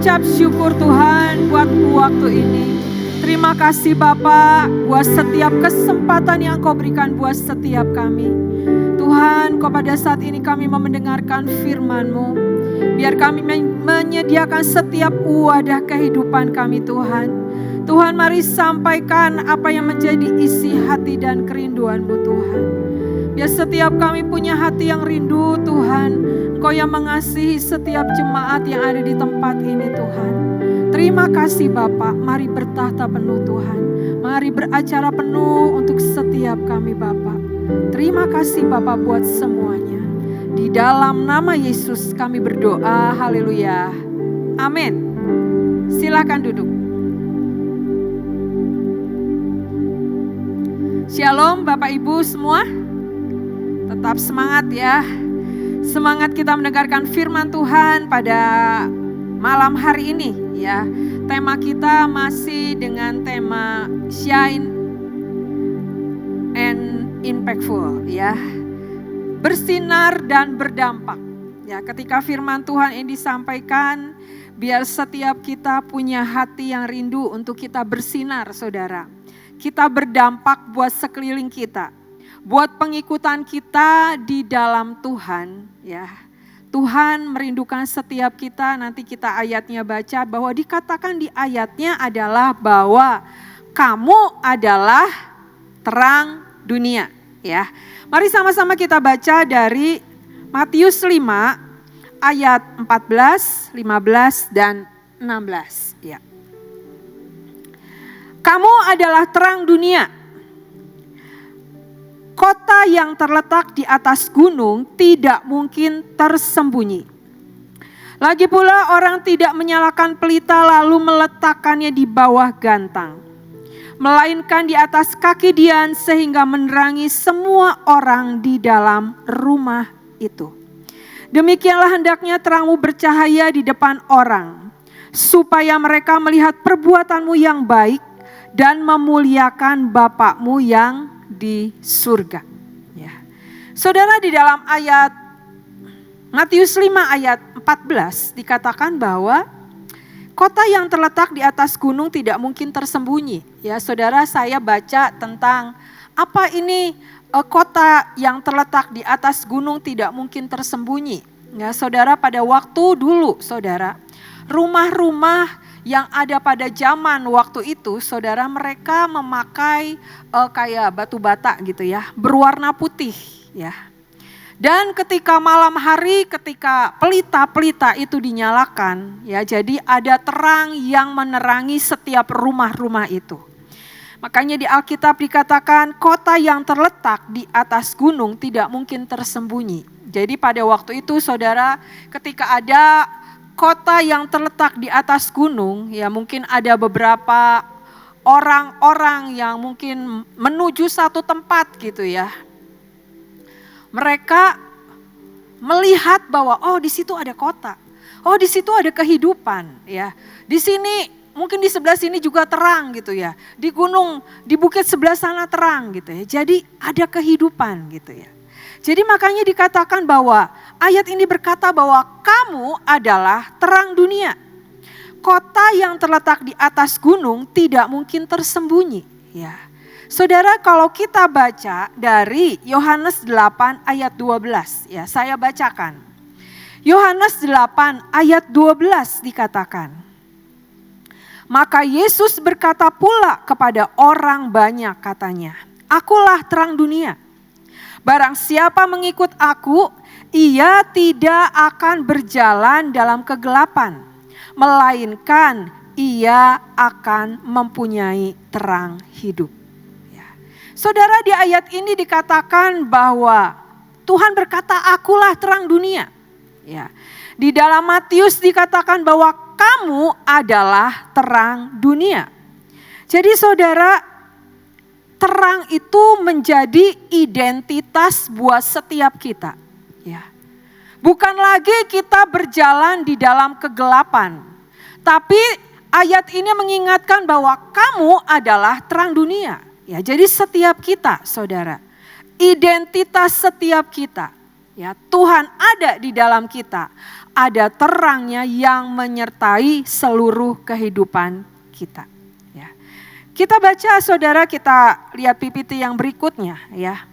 mengucap syukur Tuhan buat waktu ini. Terima kasih Bapa buat setiap kesempatan yang Kau berikan buat setiap kami. Tuhan, Kau pada saat ini kami mau mendengarkan firman-Mu. Biar kami menyediakan setiap wadah kehidupan kami Tuhan. Tuhan, mari sampaikan apa yang menjadi isi hati dan kerinduan-Mu Tuhan. Biar setiap kami punya hati yang rindu Tuhan. Engkau yang mengasihi setiap jemaat yang ada di tempat ini Tuhan. Terima kasih Bapa, mari bertahta penuh Tuhan. Mari beracara penuh untuk setiap kami Bapa. Terima kasih Bapa buat semuanya. Di dalam nama Yesus kami berdoa, haleluya. Amin. Silakan duduk. Shalom Bapak Ibu semua. Tetap semangat ya. Semangat kita mendengarkan firman Tuhan pada malam hari ini ya. Tema kita masih dengan tema Shine and Impactful ya. Bersinar dan berdampak. Ya, ketika firman Tuhan ini disampaikan, biar setiap kita punya hati yang rindu untuk kita bersinar, Saudara. Kita berdampak buat sekeliling kita. Buat pengikutan kita di dalam Tuhan ya. Tuhan merindukan setiap kita, nanti kita ayatnya baca bahwa dikatakan di ayatnya adalah bahwa kamu adalah terang dunia ya. Mari sama-sama kita baca dari Matius 5 ayat 14, 15 dan 16 ya. Kamu adalah terang dunia. Kota yang terletak di atas gunung tidak mungkin tersembunyi. Lagi pula orang tidak menyalakan pelita lalu meletakkannya di bawah gantang. Melainkan di atas kaki dian sehingga menerangi semua orang di dalam rumah itu. Demikianlah hendaknya terangmu bercahaya di depan orang. Supaya mereka melihat perbuatanmu yang baik dan memuliakan Bapa-Mu yang di surga. Ya. Saudara, di dalam ayat Matius 5 ayat 14 dikatakan bahwa kota yang terletak di atas gunung tidak mungkin tersembunyi. Ya, Saudara, saya baca tentang apa ini kota yang terletak di atas gunung tidak mungkin tersembunyi. Ya, Saudara, pada waktu dulu, Saudara, rumah-rumah yang ada pada zaman waktu itu, Saudara, mereka memakai kayak batu bata gitu ya, berwarna putih ya. Dan ketika malam hari, ketika pelita-pelita itu dinyalakan ya, jadi ada terang yang menerangi setiap rumah-rumah itu. Makanya di Alkitab dikatakan kota yang terletak di atas gunung tidak mungkin tersembunyi. Jadi pada waktu itu Saudara, ketika ada kota yang terletak di atas gunung, ya mungkin ada beberapa orang-orang yang mungkin menuju satu tempat gitu ya. Mereka melihat bahwa oh di situ ada kota, oh di situ ada kehidupan ya. Di sini mungkin di sebelah sini juga terang gitu ya. Di gunung, di bukit sebelah sana terang gitu ya. Jadi ada kehidupan gitu ya. Jadi makanya dikatakan bahwa ayat ini berkata bahwa kamu adalah terang dunia. Kota yang terletak di atas gunung tidak mungkin tersembunyi. Ya. Saudara, kalau kita baca dari Yohanes 8 ayat 12, ya saya bacakan. Yohanes 8 ayat 12 dikatakan. Maka Yesus berkata pula kepada orang banyak katanya, akulah terang dunia. Barang siapa mengikut aku, ia tidak akan berjalan dalam kegelapan, melainkan ia akan mempunyai terang hidup. Ya. Saudara, di ayat ini dikatakan bahwa Tuhan berkata, akulah terang dunia. Ya. Di dalam Matius dikatakan bahwa kamu adalah terang dunia. Jadi saudara, terang itu menjadi identitas buat setiap kita. Ya. Bukan lagi kita berjalan di dalam kegelapan. Tapi ayat ini mengingatkan bahwa kamu adalah terang dunia. Ya, jadi setiap kita, saudara, identitas setiap kita ya, Tuhan ada di dalam kita, ada terangnya yang menyertai seluruh kehidupan kita. Ya. Kita baca saudara, kita lihat PPT yang berikutnya ya.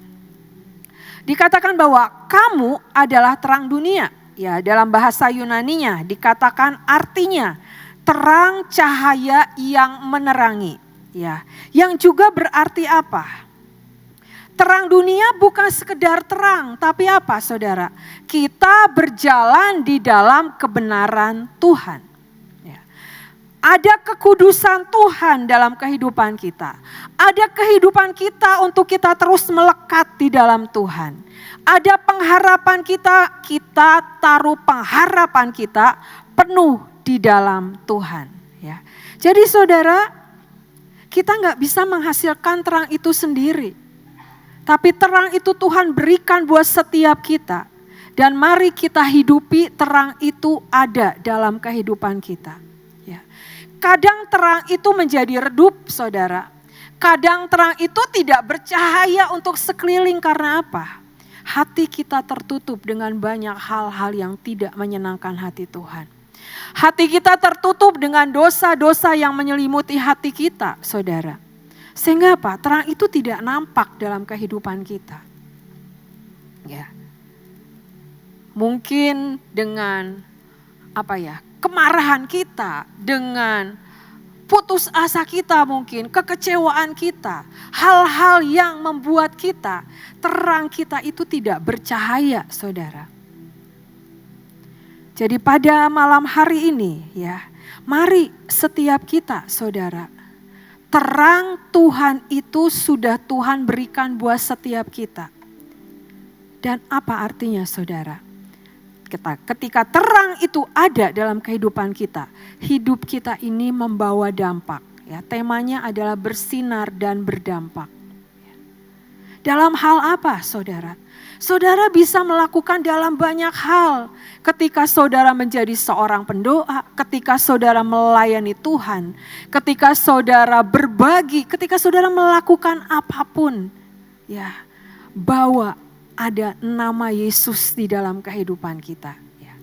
Dikatakan bahwa kamu adalah terang dunia. Ya, dalam bahasa Yunaninya dikatakan artinya terang cahaya yang menerangi. Ya, yang juga berarti apa? Terang dunia bukan sekedar terang, tapi apa saudara? Kita berjalan di dalam kebenaran Tuhan. Ya. Ada kekudusan Tuhan dalam kehidupan kita. Ada kehidupan kita untuk kita terus melekat di dalam Tuhan. Ada pengharapan kita, kita taruh pengharapan kita penuh di dalam Tuhan. Ya. Jadi saudara, kita nggak bisa menghasilkan terang itu sendiri. Tapi terang itu Tuhan berikan buat setiap kita. Dan mari kita hidupi terang itu ada dalam kehidupan kita. Ya. Kadang terang itu menjadi redup saudara. Kadang terang itu tidak bercahaya untuk sekeliling karena apa? Hati kita tertutup dengan banyak hal-hal yang tidak menyenangkan hati Tuhan. Hati kita tertutup dengan dosa-dosa yang menyelimuti hati kita, saudara. Sehingga apa? Terang itu tidak nampak dalam kehidupan kita. Ya. Mungkin dengan kemarahan kita, dengan putus asa kita mungkin, kekecewaan kita, hal-hal yang membuat kita, terang kita itu tidak bercahaya, saudara. Jadi pada malam hari ini ya, mari setiap kita saudara, terang Tuhan itu sudah Tuhan berikan buat setiap kita. Dan apa artinya saudara? Ketika terang itu ada dalam kehidupan kita, hidup kita ini membawa dampak. Ya, temanya adalah bersinar dan berdampak. Dalam hal apa saudara? Saudara bisa melakukan dalam banyak hal. Ketika saudara menjadi seorang pendoa, ketika saudara melayani Tuhan, ketika saudara berbagi, ketika saudara melakukan apapun. Ya, bawa ada nama Yesus di dalam kehidupan kita. Ya.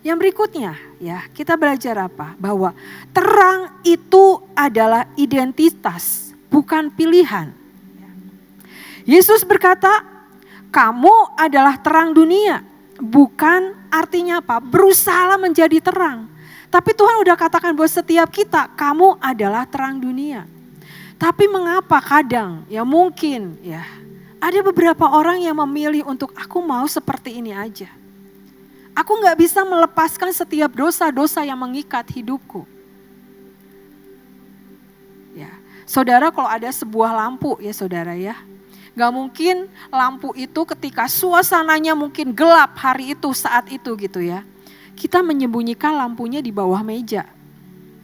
Yang berikutnya ya, kita belajar apa? Bahwa terang itu adalah identitas, bukan pilihan. Yesus berkata, kamu adalah terang dunia. Bukan artinya apa? Berusaha menjadi terang. Tapi Tuhan udah katakan buat setiap kita, kamu adalah terang dunia. Tapi mengapa kadang ya mungkin ya, ada beberapa orang yang memilih untuk aku mau seperti ini aja. Aku gak bisa melepaskan setiap dosa-dosa yang mengikat hidupku. Ya, saudara kalau ada sebuah lampu ya saudara ya. Gak mungkin lampu itu ketika suasananya mungkin gelap hari itu saat itu gitu ya. Kita menyembunyikan lampunya di bawah meja.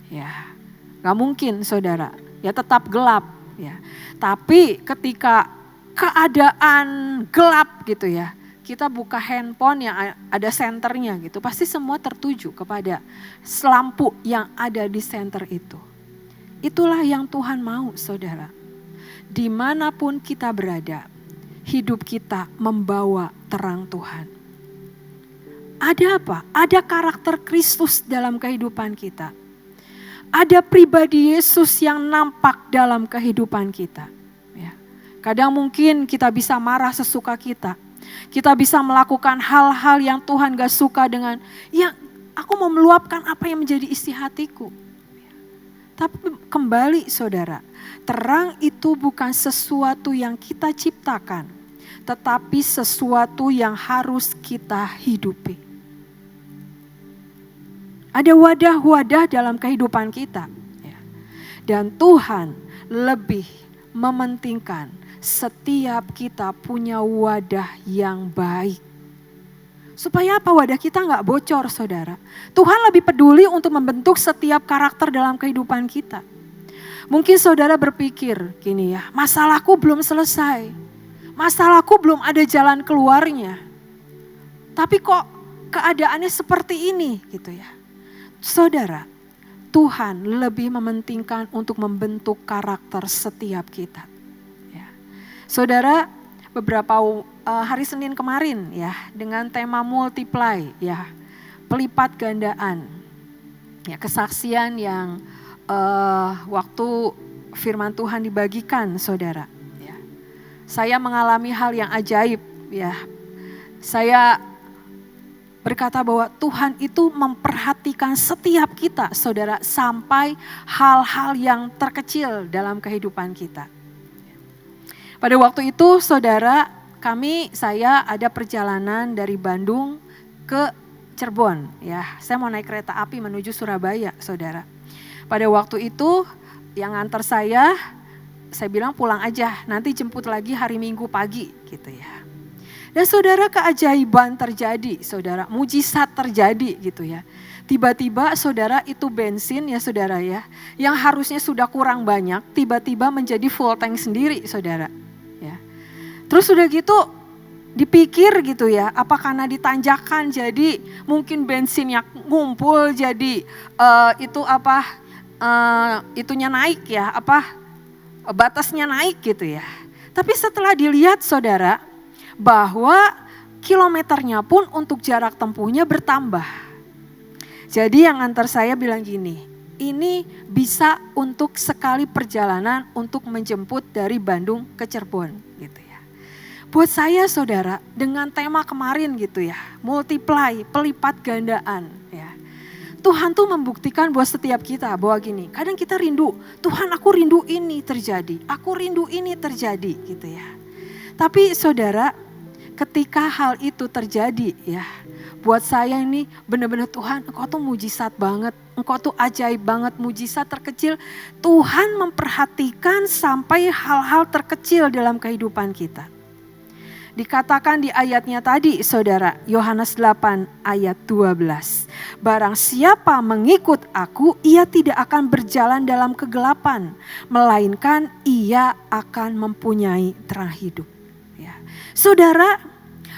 Ya, gak mungkin saudara. Ya tetap gelap ya. Tapi ketika keadaan gelap gitu ya, kita buka handphone yang ada senternya gitu, pasti semua tertuju kepada lampu yang ada di senter itu. Itulah yang Tuhan mau saudara. Dimanapun kita berada, hidup kita membawa terang Tuhan. Ada apa? Ada karakter Kristus dalam kehidupan kita. Ada pribadi Yesus yang nampak dalam kehidupan kita. Kadang mungkin kita bisa marah sesuka kita. Kita bisa melakukan hal-hal yang Tuhan gak suka dengan, ya aku mau meluapkan apa yang menjadi isi hatiku. Tapi kembali saudara, terang itu bukan sesuatu yang kita ciptakan. Tetapi sesuatu yang harus kita hidupi. Ada wadah-wadah dalam kehidupan kita. Dan Tuhan lebih mementingkan setiap kita punya wadah yang baik. Supaya apa? Wadah kita gak bocor saudara. Tuhan lebih peduli untuk membentuk setiap karakter dalam kehidupan kita. Mungkin saudara berpikir gini ya, masalahku belum selesai. Masalahku belum ada jalan keluarnya. Tapi kok keadaannya seperti ini gitu ya. Saudara, Tuhan lebih mementingkan untuk membentuk karakter setiap kita. Ya. Saudara, beberapa hari Senin kemarin ya, dengan tema multiply ya, pelipat gandaan. Ya, kesaksian yang waktu firman Tuhan dibagikan, saudara. Ya. Saya mengalami hal yang ajaib ya. Saya berkata bahwa Tuhan itu memperhatikan setiap kita, saudara, sampai hal-hal yang terkecil dalam kehidupan kita. Pada waktu itu, saudara, saya ada perjalanan dari Bandung ke Cirebon. Ya, saya mau naik kereta api menuju Surabaya, saudara. Pada waktu itu, yang nganter saya bilang pulang aja, nanti jemput lagi hari Minggu pagi, gitu ya. Dan saudara, keajaiban terjadi, saudara, mujizat terjadi gitu ya. Tiba-tiba saudara, itu bensin ya saudara ya, yang harusnya sudah kurang banyak, tiba-tiba menjadi full tank sendiri saudara. Ya. Terus sudah gitu dipikir gitu ya, apa karena ditanjakan jadi mungkin bensinnya ngumpul jadi itunya naik ya, batasnya naik gitu ya. Tapi setelah dilihat saudara, bahwa kilometernya pun untuk jarak tempuhnya bertambah. Jadi yang antar saya bilang gini, ini bisa untuk sekali perjalanan untuk menjemput dari Bandung ke Cirebon gitu ya. Buat saya saudara, dengan tema kemarin gitu ya, multiply, pelipat gandaan ya. Tuhan tuh membuktikan buat setiap kita bahwa gini, kadang kita rindu, Tuhan aku rindu ini terjadi, aku rindu ini terjadi gitu ya. Tapi saudara, ketika hal itu terjadi ya, buat saya ini benar-benar Tuhan, Engkau tuh mujizat banget, Engkau tuh ajaib banget, mujizat terkecil. Tuhan memperhatikan sampai hal-hal terkecil dalam kehidupan kita. Dikatakan di ayatnya tadi saudara, Yohanes 8 ayat 12. Barang siapa mengikut aku, ia tidak akan berjalan dalam kegelapan, melainkan ia akan mempunyai terang hidup. Saudara,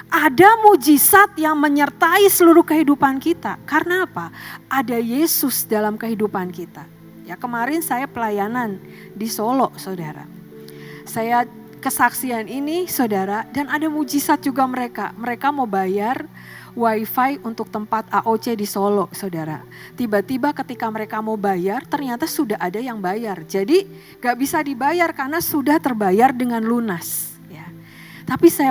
ada mujizat yang menyertai seluruh kehidupan kita. Karena apa? Ada Yesus dalam kehidupan kita. Ya, kemarin saya pelayanan di Solo, saudara. Saya kesaksian ini, saudara, dan ada mujizat juga mereka. Mereka mau bayar wifi untuk tempat AOC di Solo, saudara. Tiba-tiba ketika mereka mau bayar, ternyata sudah ada yang bayar. Jadi gak bisa dibayar karena sudah terbayar dengan lunas. Tapi saya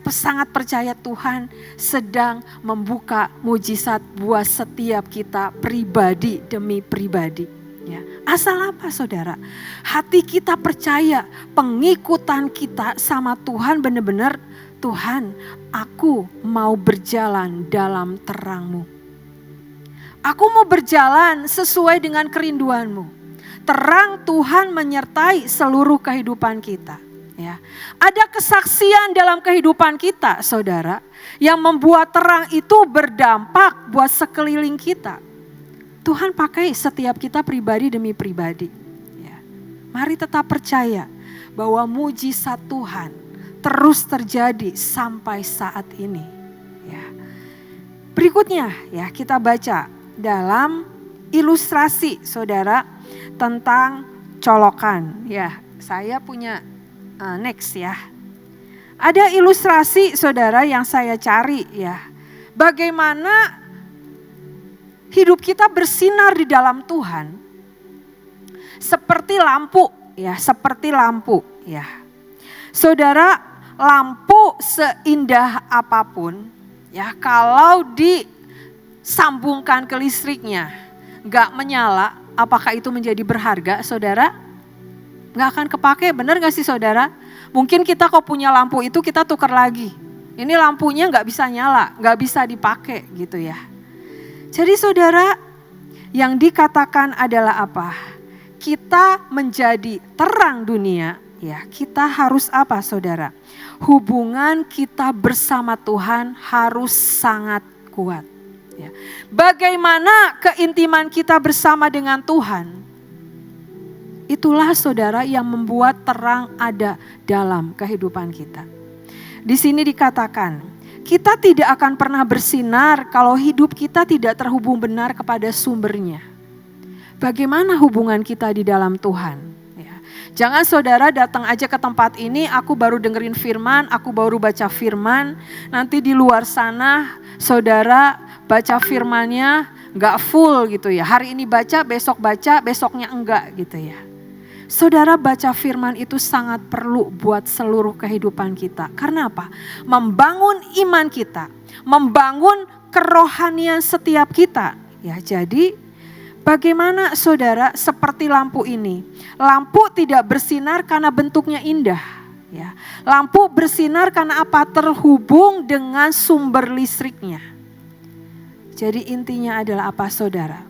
sangat percaya Tuhan sedang membuka mujizat buat setiap kita pribadi demi pribadi. Ya. Asal apa saudara? Hati kita percaya, pengikutan kita sama Tuhan benar-benar, Tuhan aku mau berjalan dalam terang-Mu. Aku mau berjalan sesuai dengan kerinduan-Mu. Terang Tuhan menyertai seluruh kehidupan kita. Ya, ada kesaksian dalam kehidupan kita, saudara, yang membuat terang itu berdampak buat sekeliling kita. Tuhan pakai setiap kita pribadi demi pribadi. Ya. Mari tetap percaya bahwa mujizat Tuhan terus terjadi sampai saat ini. Ya. Berikutnya, ya kita baca dalam ilustrasi, saudara, tentang colokan. Ya, saya punya next ya. Ada ilustrasi saudara yang saya cari ya. Bagaimana hidup kita bersinar di dalam Tuhan. Seperti lampu ya, seperti lampu ya. Saudara, lampu seindah apapun ya, kalau disambungkan ke listriknya gak menyala, apakah itu menjadi berharga saudara? Gak akan kepake, benar gak sih saudara? Mungkin kita kok punya lampu itu kita tukar lagi. Ini lampunya gak bisa nyala, gak bisa dipakai gitu ya. Jadi saudara, yang dikatakan adalah apa? Kita menjadi terang dunia, ya kita harus apa saudara? Hubungan kita bersama Tuhan harus sangat kuat. Ya. Bagaimana keintiman kita bersama dengan Tuhan? Itulah saudara yang membuat terang ada dalam kehidupan kita. Di sini dikatakan, kita tidak akan pernah bersinar kalau hidup kita tidak terhubung benar kepada sumbernya. Bagaimana hubungan kita di dalam Tuhan? Ya. Jangan saudara datang aja ke tempat ini, aku baru dengerin firman, aku baru baca firman. Nanti di luar sana saudara baca firmannya gak full gitu ya. Hari ini baca, besoknya enggak gitu ya. Saudara, baca firman itu sangat perlu buat seluruh kehidupan kita. Karena apa? Membangun iman kita, membangun kerohanian setiap kita. Ya, jadi bagaimana saudara seperti lampu ini? Lampu tidak bersinar karena bentuknya indah. Ya, lampu bersinar karena apa? Terhubung dengan sumber listriknya. Jadi intinya adalah apa saudara?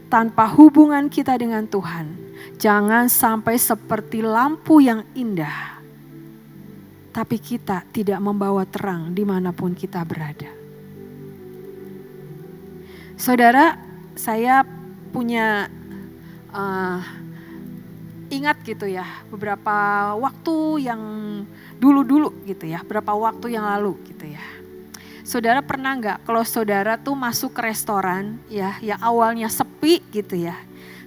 Tanpa hubungan kita dengan Tuhan, jangan sampai seperti lampu yang indah, tapi kita tidak membawa terang dimanapun kita berada. Saudara, saya punya ingat gitu ya, beberapa waktu yang dulu gitu ya, beberapa waktu yang lalu gitu ya. Saudara pernah nggak kalau saudara tuh masuk ke restoran ya, yang awalnya sepi gitu ya.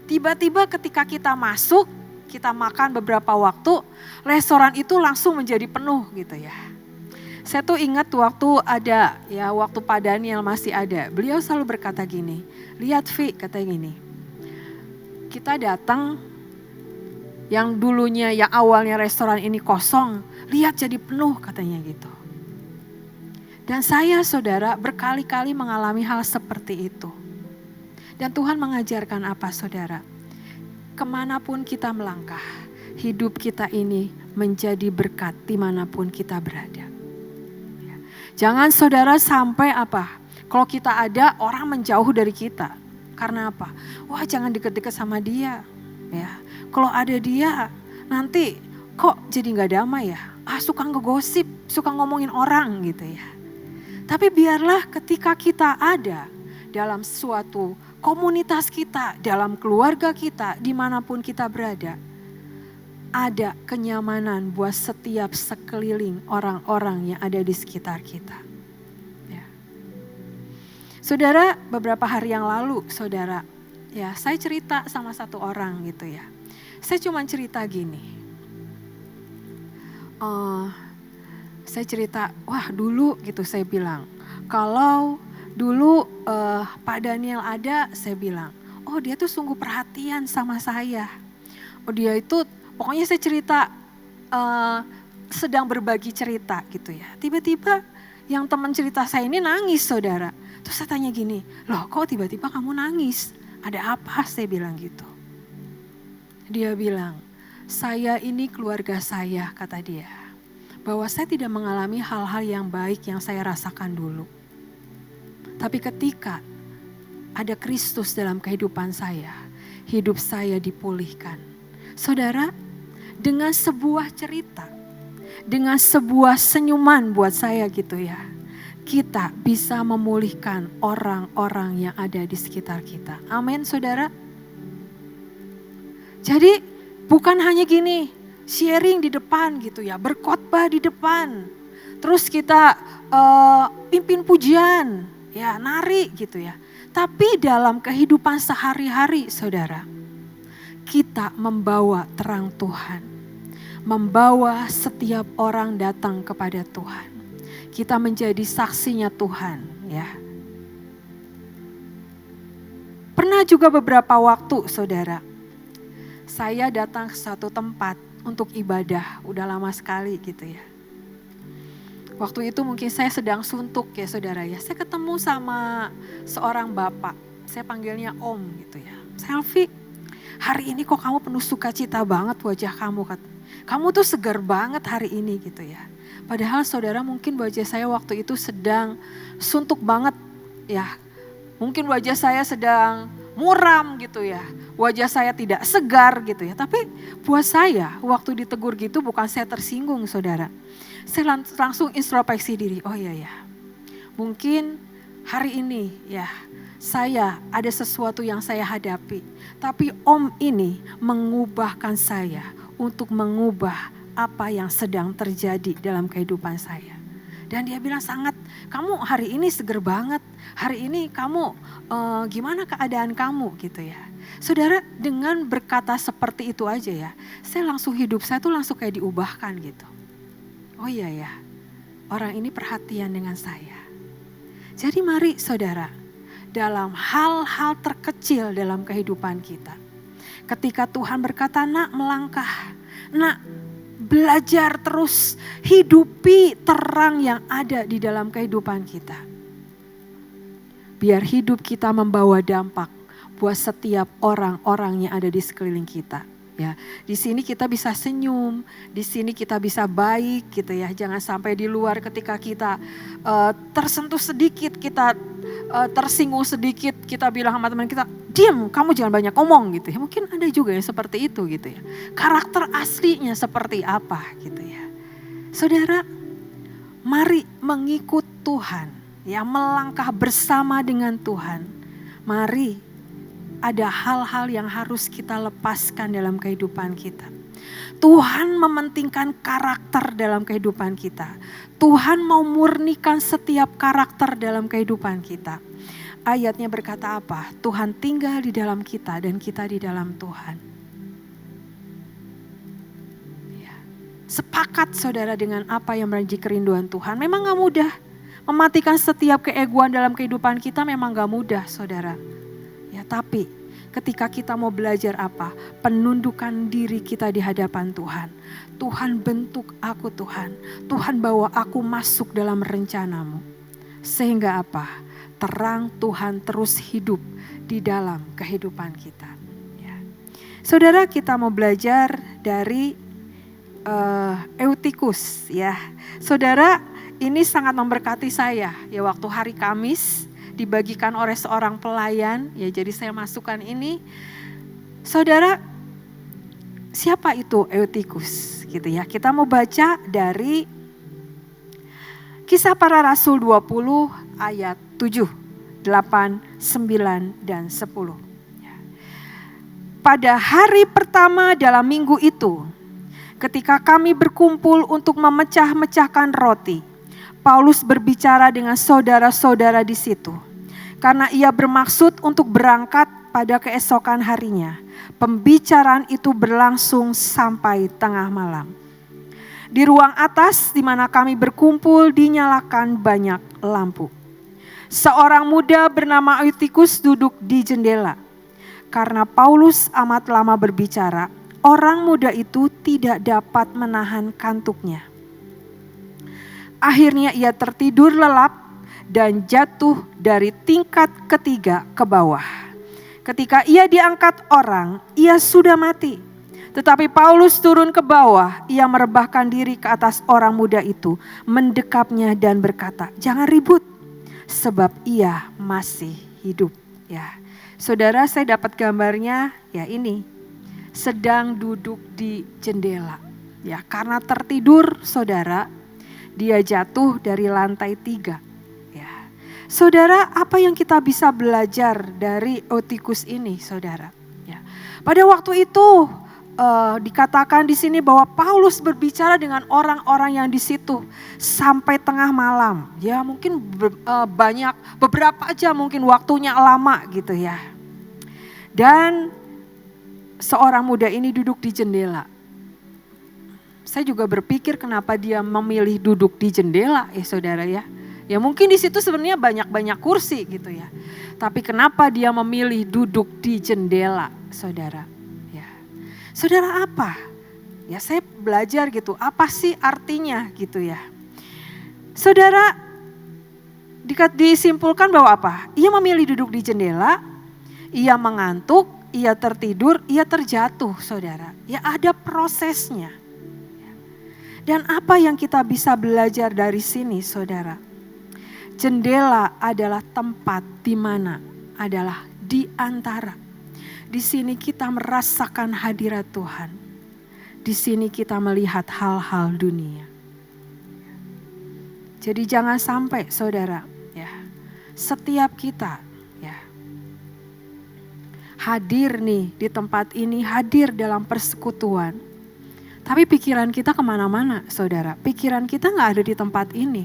Tiba-tiba ketika kita masuk, kita makan beberapa waktu, restoran itu langsung menjadi penuh gitu ya. Saya tuh ingat waktu ada ya, waktu Pak Daniel masih ada, beliau selalu berkata gini, lihat Vi, katanya gini, kita datang yang dulunya, yang awalnya restoran ini kosong, lihat jadi penuh katanya gitu. Dan saya saudara berkali-kali mengalami hal seperti itu. Dan Tuhan mengajarkan apa saudara? Kemanapun kita melangkah, hidup kita ini menjadi berkat dimanapun kita berada. Jangan saudara sampai apa? Kalau kita ada, orang menjauh dari kita. Karena apa? Wah, jangan deket-deket sama dia. Ya, kalau ada dia, nanti kok jadi nggak damai ya? Suka ngegosip, suka ngomongin orang gitu ya. Tapi biarlah ketika kita ada dalam suatu komunitas kita, dalam keluarga kita, dimanapun kita berada, ada kenyamanan buat setiap sekeliling orang-orang yang ada di sekitar kita. Ya. Saudara, beberapa hari yang lalu, saudara, ya saya cerita sama satu orang gitu ya. Saya cuma cerita gini. Saya cerita, wah dulu gitu saya bilang, kalau dulu Pak Daniel ada, saya bilang, oh dia tuh sungguh perhatian sama saya. Oh dia itu, pokoknya saya cerita, sedang berbagi cerita gitu ya. Tiba-tiba yang teman cerita saya ini nangis saudara. Terus saya tanya gini, loh kok tiba-tiba kamu nangis? Ada apa? Saya bilang gitu. Dia bilang, saya ini keluarga saya, kata dia. Bahwa saya tidak mengalami hal-hal yang baik yang saya rasakan dulu. Tapi ketika ada Kristus dalam kehidupan saya, hidup saya dipulihkan. Saudara, dengan sebuah cerita, dengan sebuah senyuman buat saya gitu ya, kita bisa memulihkan orang-orang yang ada di sekitar kita. Amin saudara. Jadi bukan hanya gini, sharing di depan gitu ya, berkhotbah di depan. Terus kita pimpin pujian, ya nari gitu ya. Tapi dalam kehidupan sehari-hari saudara, kita membawa terang Tuhan. Membawa setiap orang datang kepada Tuhan. Kita menjadi saksinya Tuhan ya. Pernah juga beberapa waktu saudara, saya datang ke satu tempat untuk ibadah, udah lama sekali gitu ya. Waktu itu mungkin saya sedang suntuk ya saudara ya. Saya ketemu sama seorang bapak, saya panggilnya Om gitu ya. Selfie, hari ini kok kamu penuh sukacita banget wajah kamu. Kamu tuh segar banget hari ini gitu ya. Padahal saudara mungkin wajah saya waktu itu sedang suntuk banget ya. Mungkin wajah saya sedang muram gitu ya. Wajah saya tidak segar gitu ya. Tapi buat saya waktu ditegur gitu bukan saya tersinggung saudara. Saya langsung introspeksi diri. Oh iya ya. Mungkin hari ini ya saya ada sesuatu yang saya hadapi. Tapi Om ini mengubahkan saya untuk mengubah apa yang sedang terjadi dalam kehidupan saya. Dan dia bilang kamu hari ini seger banget. Hari ini kamu gimana keadaan kamu gitu ya. Saudara, dengan berkata seperti itu aja ya, hidup saya tuh langsung kayak diubahkan gitu. Oh iya ya, orang ini perhatian dengan saya. Jadi mari saudara, dalam hal-hal terkecil dalam kehidupan kita, ketika Tuhan berkata, nak melangkah, nak belajar terus, hidupi terang yang ada di dalam kehidupan kita. Biar hidup kita membawa dampak buat setiap orang-orang yang ada di sekeliling kita. Ya, di sini kita bisa senyum, di sini kita bisa baik gitu ya. Jangan sampai di luar ketika kita tersentuh sedikit, kita tersinggung sedikit, kita bilang sama teman kita, diam, kamu jangan banyak ngomong gitu ya. Mungkin ada juga yang seperti itu gitu ya. Karakter aslinya seperti apa gitu ya. Saudara, mari mengikut Tuhan, ya, melangkah bersama dengan Tuhan. Mari, ada hal-hal yang harus kita lepaskan dalam kehidupan kita. Tuhan mementingkan karakter dalam kehidupan kita. Tuhan mau murnikan setiap karakter dalam kehidupan kita. Ayatnya berkata apa? Tuhan tinggal di dalam kita dan kita di dalam Tuhan. Ya. Sepakat saudara dengan apa yang menjadi kerinduan Tuhan. Memang gak mudah. Mematikan setiap keegoan dalam kehidupan kita memang gak mudah saudara. Ya, tapi ketika kita mau belajar apa? Penundukan diri kita di hadapan Tuhan. Tuhan bentuk aku Tuhan. Tuhan bawa aku masuk dalam rencanamu. Sehingga apa? Terang Tuhan terus hidup di dalam kehidupan kita. Ya. Saudara, kita mau belajar dari Eutikus ya. Saudara, ini sangat memberkati saya ya, waktu hari Kamis dibagikan oleh seorang pelayan, ya jadi saya masukkan ini. Saudara, siapa itu Eutikus gitu ya. Kita mau baca dari Kisah Para Rasul 20 ayat 7, 8, 9, dan 10. Pada hari pertama dalam minggu itu, ketika kami berkumpul untuk memecah-mecahkan roti, Paulus berbicara dengan saudara-saudara di situ. Karena ia bermaksud untuk berangkat pada keesokan harinya. Pembicaraan itu berlangsung sampai tengah malam. Di ruang atas di mana kami berkumpul dinyalakan banyak lampu. Seorang muda bernama Eutikus duduk di jendela. Karena Paulus amat lama berbicara, orang muda itu tidak dapat menahan kantuknya. Akhirnya ia tertidur lelap dan jatuh dari tingkat ketiga ke bawah. Ketika ia diangkat orang, ia sudah mati. Tetapi Paulus turun ke bawah, ia merebahkan diri ke atas orang muda itu, mendekapnya dan berkata, jangan ribut, sebab ia masih hidup. Ya, saudara, saya dapat gambarnya ya ini, sedang duduk di jendela. Ya, karena tertidur saudara, dia jatuh dari lantai 3. Ya. Saudara, apa yang kita bisa belajar dari Eutikus ini, saudara? Ya. Pada waktu itu dikatakan di sini bahwa Paulus berbicara dengan orang-orang yang di situ sampai tengah malam. Ya, mungkin beberapa aja mungkin waktunya lama gitu ya. Dan seorang muda ini duduk di jendela. Saya juga berpikir kenapa dia memilih duduk di jendela ya saudara ya. Ya mungkin di situ sebenarnya banyak-banyak kursi gitu ya. Tapi kenapa dia memilih duduk di jendela saudara? Ya. Saudara, apa? Ya saya belajar gitu, apa sih artinya gitu ya. Saudara, disimpulkan bahwa apa? Ia memilih duduk di jendela, ia mengantuk, ia tertidur, ia terjatuh saudara. Ya ada prosesnya. Dan apa yang kita bisa belajar dari sini saudara? Jendela adalah tempat di mana adalah di antara. Di sini kita merasakan hadirat Tuhan. Di sini kita melihat hal-hal dunia. Jadi jangan sampai saudara ya, setiap kita ya hadir nih di tempat ini, hadir dalam persekutuan. Tapi pikiran kita kemana-mana saudara. Pikiran kita gak ada di tempat ini.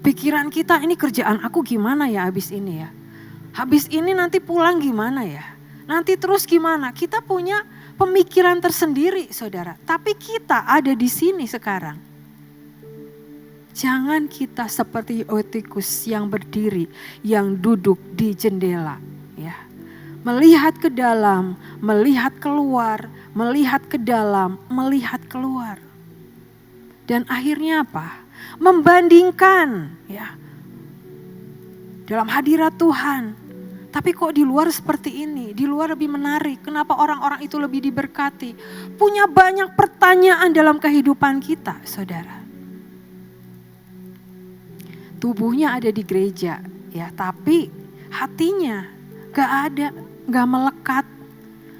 Pikiran kita, ini kerjaan aku gimana ya habis ini ya. Habis ini nanti pulang gimana ya. Nanti terus gimana? Kita punya pemikiran tersendiri, saudara. Tapi kita ada di sini sekarang. Jangan kita seperti Eutikus yang berdiri, yang duduk di jendela. Ya. Melihat ke dalam, melihat keluar, melihat ke dalam, melihat keluar. Dan akhirnya apa? Membandingkan, ya, dalam hadirat Tuhan. Tapi kok di luar seperti ini, di luar lebih menarik. Kenapa orang-orang itu lebih diberkati? Punya banyak pertanyaan dalam kehidupan kita, saudara. Tubuhnya ada di gereja, ya, tapi hatinya gak ada, gak melekat.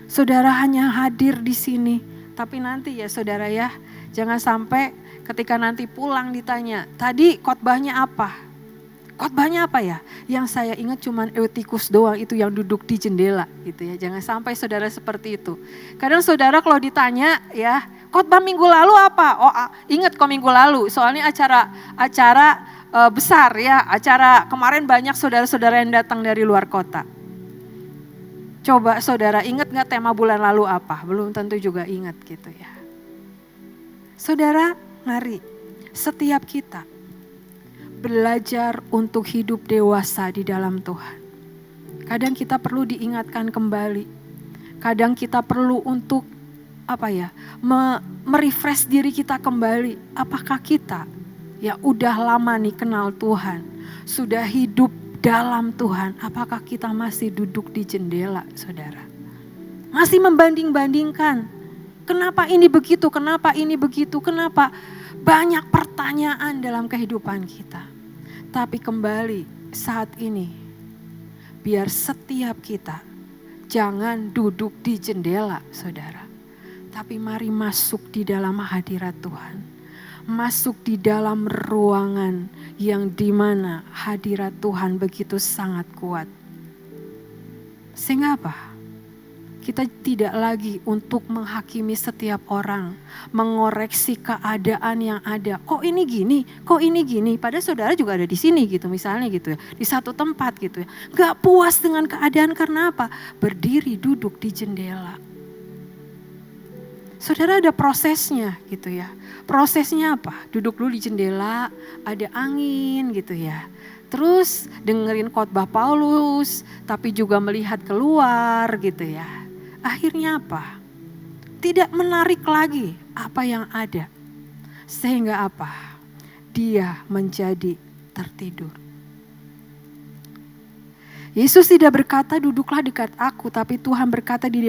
Saudara hanya hadir di sini. Tapi nanti ya saudara ya, jangan sampai ketika nanti pulang ditanya, tadi khotbahnya apa? Khotbahnya apa ya? Yang saya ingat cuman Eutikus doang itu yang duduk di jendela gitu ya. Jangan sampai saudara seperti itu. Kadang saudara kalau ditanya ya, khotbah minggu lalu apa? Oh ingat kok minggu lalu, soalnya acara besar ya. Acara kemarin banyak saudara-saudara yang datang dari luar kota. Coba saudara ingat gak tema bulan lalu apa? Belum tentu juga ingat gitu ya. Saudara, mari setiap kita belajar untuk hidup dewasa di dalam Tuhan. Kadang kita perlu diingatkan kembali. Kadang kita perlu untuk merefresh diri kita kembali. Apakah kita ya udah lama nih kenal Tuhan, sudah hidup dalam Tuhan, apakah kita masih duduk di jendela, saudara? Masih membanding-bandingkan. Kenapa ini begitu, kenapa ini begitu, kenapa? Banyak pertanyaan dalam kehidupan kita. Tapi kembali saat ini, biar setiap kita jangan duduk di jendela, saudara. Tapi mari masuk di dalam hadirat Tuhan. Masuk di dalam ruangan yang dimana hadirat Tuhan begitu sangat kuat. Sehingga apa? Kita tidak lagi untuk menghakimi setiap orang, mengoreksi keadaan yang ada. Kok ini gini, kok ini gini. Padahal saudara juga ada di sini gitu misalnya gitu ya. Di satu tempat gitu ya. Gak puas dengan keadaan karena apa? Berdiri duduk di jendela. Saudara ada prosesnya gitu ya. Prosesnya apa? Duduk dulu di jendela, ada angin gitu ya. Terus dengerin khotbah Paulus, tapi juga melihat keluar gitu ya. Akhirnya apa? Tidak menarik lagi apa yang ada. Sehingga apa? Dia menjadi tertidur. Yesus tidak berkata duduklah dekat aku, tapi Tuhan berkata di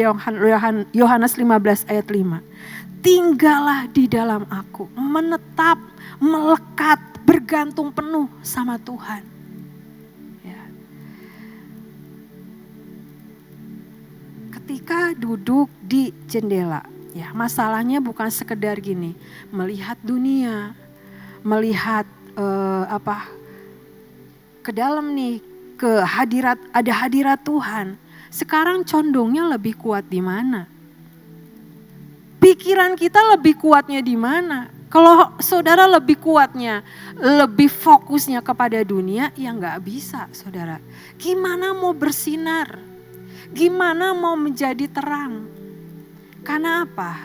Yohanes 15 ayat 5. Tinggallah di dalam aku, menetap, melekat, bergantung penuh sama Tuhan. Ya. Ketika duduk di jendela, ya masalahnya bukan sekedar gini, melihat dunia, melihat ke dalam nih, ada hadirat Tuhan. Sekarang condongnya lebih kuat di mana? Pikiran kita lebih kuatnya di mana? Kalau saudara lebih kuatnya, lebih fokusnya kepada dunia, ya nggak bisa saudara. Gimana mau bersinar? Gimana mau menjadi terang? Karena apa?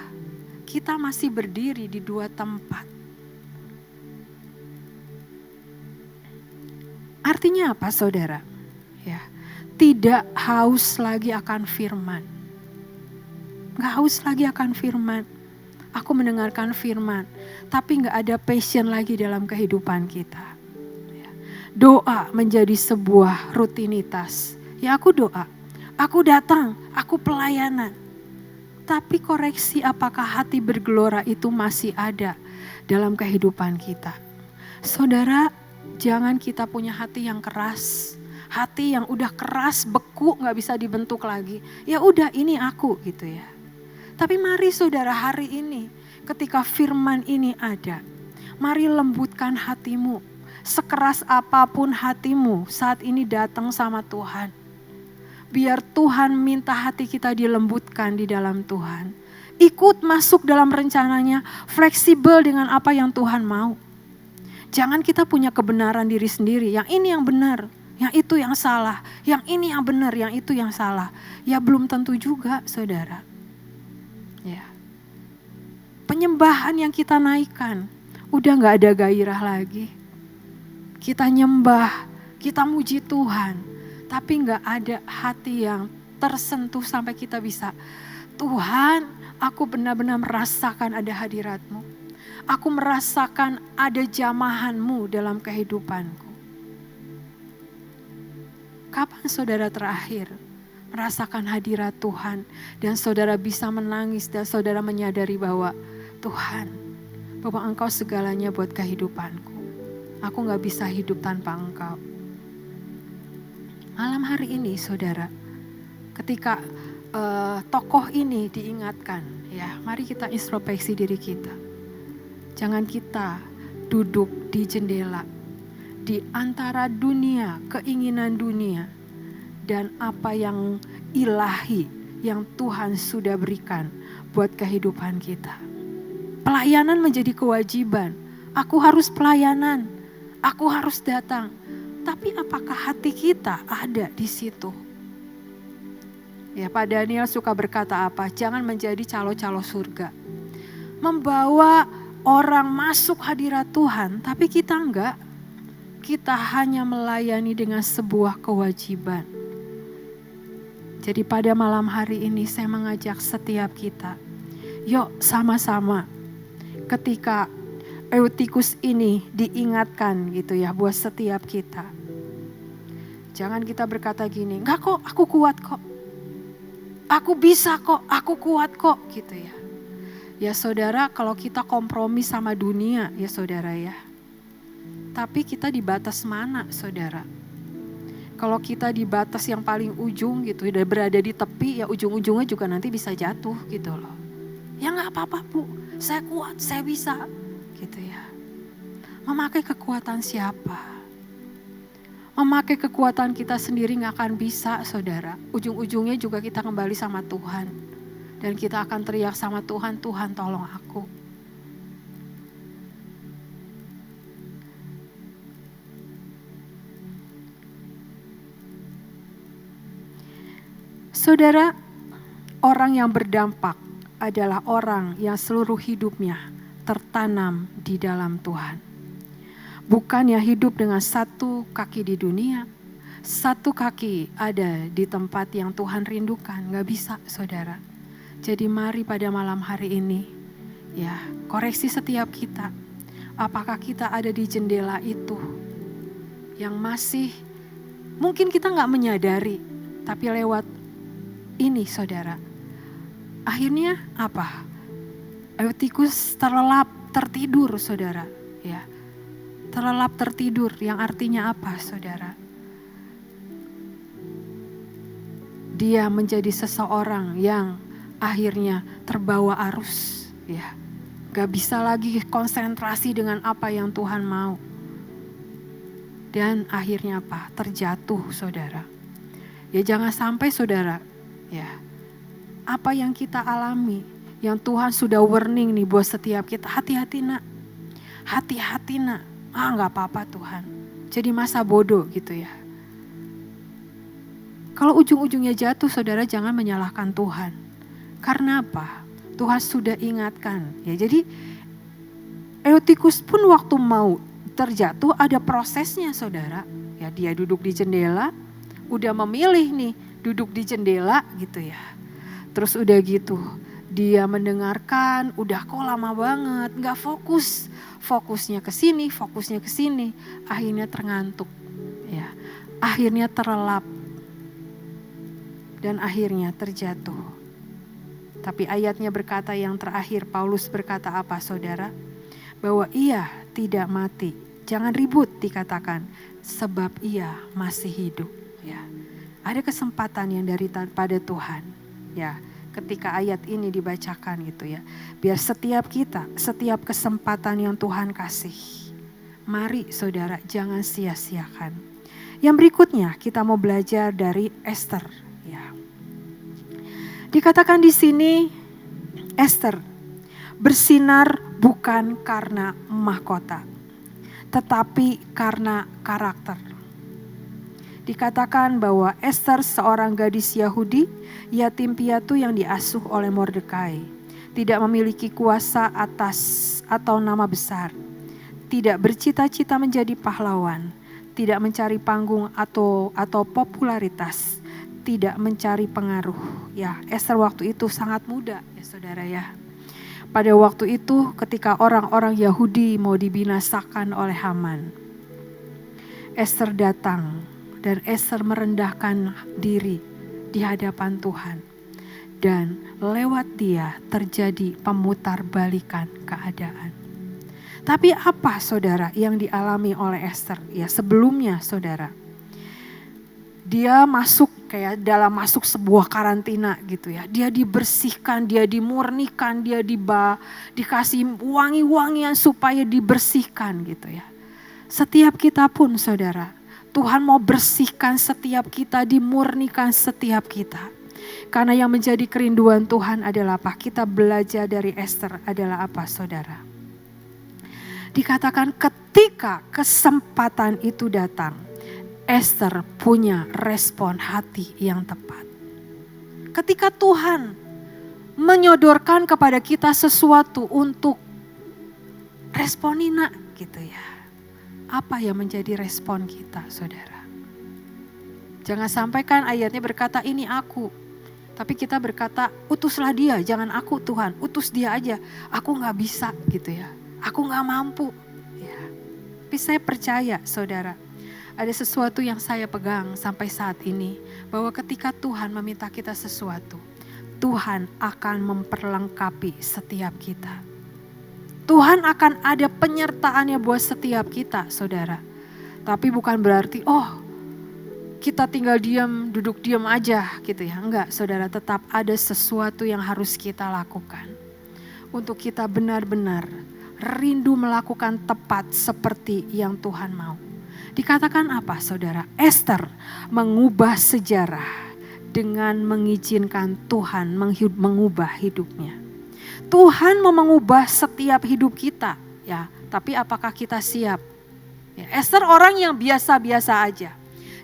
Kita masih berdiri di dua tempat. Artinya apa saudara? Ya, tidak haus lagi akan firman. Gak haus lagi akan firman. Aku mendengarkan firman, tapi gak ada passion lagi dalam kehidupan kita. Ya. Doa menjadi sebuah rutinitas. Ya aku doa, aku datang, aku pelayanan. Tapi koreksi apakah hati bergelora itu masih ada dalam kehidupan kita. Saudara, jangan kita punya hati yang keras, hati yang udah keras, beku, gak bisa dibentuk lagi. Ya udah ini aku gitu ya. Tapi mari saudara hari ini ketika firman ini ada, mari lembutkan hatimu. Sekeras apapun hatimu saat ini datang sama Tuhan. Biar Tuhan minta hati kita dilembutkan di dalam Tuhan. Ikut masuk dalam rencananya, fleksibel dengan apa yang Tuhan mau. Jangan kita punya kebenaran diri sendiri, yang ini yang benar. yang itu yang salah, yang ini yang benar, yang itu yang salah. Ya belum tentu juga saudara. Ya. Penyembahan yang kita naikkan, udah gak ada gairah lagi. Kita nyembah, kita muji Tuhan, tapi gak ada hati yang tersentuh sampai kita bisa, Tuhan, aku benar-benar merasakan ada hadirat-Mu. Aku merasakan ada jamahan-Mu dalam kehidupanku. Kapan saudara terakhir merasakan hadirat Tuhan dan saudara bisa menangis dan saudara menyadari bahwa Tuhan, bahwa Engkau segalanya buat kehidupanku. Aku gak bisa hidup tanpa Engkau. Malam hari ini saudara, ketika tokoh ini diingatkan, ya mari kita introspeksi diri kita. Jangan kita duduk di jendela di antara dunia, keinginan dunia, dan apa yang ilahi yang Tuhan sudah berikan buat kehidupan kita. Pelayanan menjadi kewajiban. Aku harus pelayanan, aku harus datang. Tapi apakah hati kita ada di situ? Ya, Pak Daniel suka berkata apa? Jangan menjadi calo-calo surga. Membawa orang masuk hadirat Tuhan, tapi kita enggak. Kita hanya melayani dengan sebuah kewajiban. Jadi pada malam hari ini saya mengajak setiap kita, yuk sama-sama ketika Eutikus ini diingatkan gitu ya buat setiap kita. Jangan kita berkata gini, enggak kok, aku kuat kok. Aku bisa kok, aku kuat kok gitu ya. Ya saudara, kalau kita kompromi sama dunia ya saudara ya. Tapi kita di batas mana saudara? Kalau kita di batas yang paling ujung gitu, udah berada di tepi ya ujung-ujungnya juga nanti bisa jatuh gitu loh. Ya gak apa-apa Bu, saya kuat, saya bisa gitu ya. Memakai kekuatan siapa? Memakai kekuatan kita sendiri gak akan bisa saudara. Ujung-ujungnya juga kita kembali sama Tuhan. Dan kita akan teriak sama Tuhan, Tuhan tolong aku. Saudara, orang yang berdampak adalah orang yang seluruh hidupnya tertanam di dalam Tuhan. Bukannya hidup dengan satu kaki di dunia, satu kaki ada di tempat yang Tuhan rindukan. Gak bisa saudara. Jadi mari pada malam hari ini, ya koreksi setiap kita. Apakah kita ada di jendela itu yang masih, mungkin kita gak menyadari, tapi lewat ini saudara. Akhirnya apa? Eutikus terlelap, tertidur saudara. Ya. Terlelap tertidur yang artinya apa saudara? Dia menjadi seseorang yang akhirnya terbawa arus. Ya, gak bisa lagi konsentrasi dengan apa yang Tuhan mau. Dan akhirnya apa? Terjatuh saudara. Ya jangan sampai saudara, ya apa yang kita alami, yang Tuhan sudah warning nih buat setiap kita, hati-hati nak. Hati-hati nak. Gak apa-apa Tuhan. Jadi masa bodoh gitu ya. Kalau ujung-ujungnya jatuh saudara jangan menyalahkan Tuhan. Karena apa? Tuhan sudah ingatkan. Ya jadi Eutikus pun waktu mau terjatuh ada prosesnya saudara. Ya dia duduk di jendela. Udah memilih nih duduk di jendela gitu ya. Terus udah gitu. Dia mendengarkan, udah kok lama banget, gak fokus. Fokusnya ke sini, fokusnya ke sini. Akhirnya terngantuk. Ya, akhirnya terlelap. Dan akhirnya terjatuh. Tapi ayatnya berkata yang terakhir, Paulus berkata apa saudara? Bahwa ia tidak mati. Jangan ribut dikatakan, sebab ia masih hidup. Ya, ada kesempatan yang daripada Tuhan. Ya. Ketika ayat ini dibacakan gitu ya. Biar setiap kita, setiap kesempatan yang Tuhan kasih. Mari saudara jangan sia-siakan. Yang berikutnya kita mau belajar dari Esther. Ya. Dikatakan di sini Esther bersinar bukan karena mahkota. Tetapi karena karakter. Dikatakan bahwa Ester seorang gadis Yahudi, yatim piatu yang diasuh oleh Mordekai, tidak memiliki kuasa atas atau nama besar, tidak bercita-cita menjadi pahlawan, tidak mencari panggung atau popularitas, tidak mencari pengaruh. Ya, Ester waktu itu sangat muda ya saudara ya. Pada waktu itu ketika orang-orang Yahudi mau dibinasakan oleh Haman, Ester datang dan Ester merendahkan diri di hadapan Tuhan. Dan lewat dia terjadi pemutarbalikan keadaan. Tapi apa saudara yang dialami oleh Ester? Ya sebelumnya saudara, dia masuk kayak masuk sebuah karantina gitu ya. Dia dibersihkan, dia dimurnikan, dia dikasih wangi-wangian supaya dibersihkan gitu ya. Setiap kita pun saudara, Tuhan mau bersihkan setiap kita, dimurnikan setiap kita. Karena yang menjadi kerinduan Tuhan adalah apa? Kita belajar dari Ester adalah apa saudara? Dikatakan ketika kesempatan itu datang, Ester punya respon hati yang tepat. Ketika Tuhan menyodorkan kepada kita sesuatu untuk responina gitu ya. Apa yang menjadi respon kita saudara? Jangan sampai kan ayatnya berkata ini aku. Tapi kita berkata utuslah dia, jangan aku Tuhan. Utus dia aja, aku gak bisa gitu ya. Aku gak mampu. Ya. Tapi saya percaya saudara. Ada sesuatu yang saya pegang sampai saat ini. Bahwa ketika Tuhan meminta kita sesuatu, Tuhan akan memperlengkapi setiap kita. Tuhan akan ada penyertaannya buat setiap kita saudara. Tapi bukan berarti kita tinggal diam, duduk diam aja gitu ya. Enggak saudara, tetap ada sesuatu yang harus kita lakukan. Untuk kita benar-benar rindu melakukan tepat seperti yang Tuhan mau. Dikatakan apa saudara? Ester mengubah sejarah dengan mengizinkan Tuhan mengubah hidupnya. Tuhan mau mengubah setiap hidup kita ya, tapi apakah kita siap? Ya, Ester orang yang biasa-biasa aja,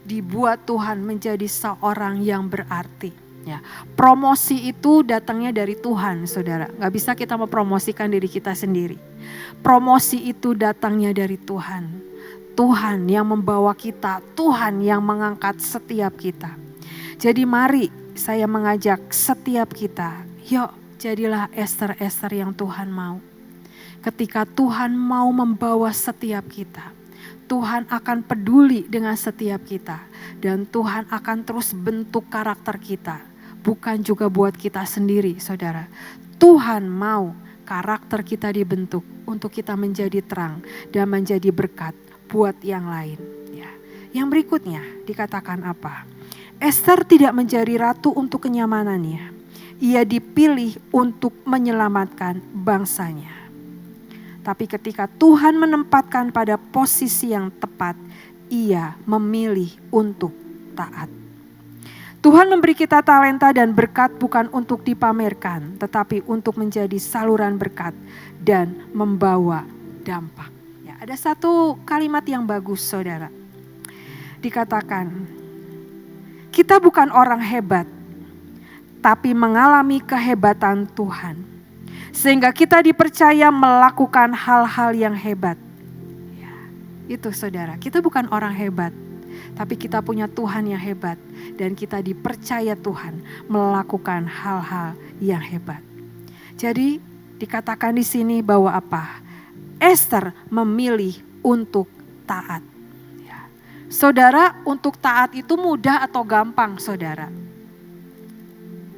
dibuat Tuhan menjadi seorang yang berarti. Ya, promosi itu datangnya dari Tuhan saudara, gak bisa kita mempromosikan diri kita sendiri. Promosi itu datangnya dari Tuhan. Tuhan yang membawa kita, Tuhan yang mengangkat setiap kita. Jadi mari saya mengajak setiap kita, yuk jadilah Ester-Ester yang Tuhan mau. Ketika Tuhan mau membawa setiap kita, Tuhan akan peduli dengan setiap kita. Dan Tuhan akan terus bentuk karakter kita. Bukan juga buat kita sendiri saudara. Tuhan mau karakter kita dibentuk untuk kita menjadi terang dan menjadi berkat buat yang lain. Ya. Yang berikutnya dikatakan apa? Ester tidak menjadi ratu untuk kenyamanannya. Ia dipilih untuk menyelamatkan bangsanya. Tapi ketika Tuhan menempatkan pada posisi yang tepat, ia memilih untuk taat. Tuhan memberi kita talenta dan berkat bukan untuk dipamerkan, tetapi untuk menjadi saluran berkat dan membawa dampak. Ya, ada satu kalimat yang bagus saudara. Dikatakan, kita bukan orang hebat, tapi mengalami kehebatan Tuhan. Sehingga kita dipercaya melakukan hal-hal yang hebat. Ya, itu saudara, kita bukan orang hebat. Tapi kita punya Tuhan yang hebat. Dan kita dipercaya Tuhan melakukan hal-hal yang hebat. Jadi dikatakan di sini bahwa apa? Ester memilih untuk taat. Ya. Saudara, untuk taat itu mudah atau gampang saudara?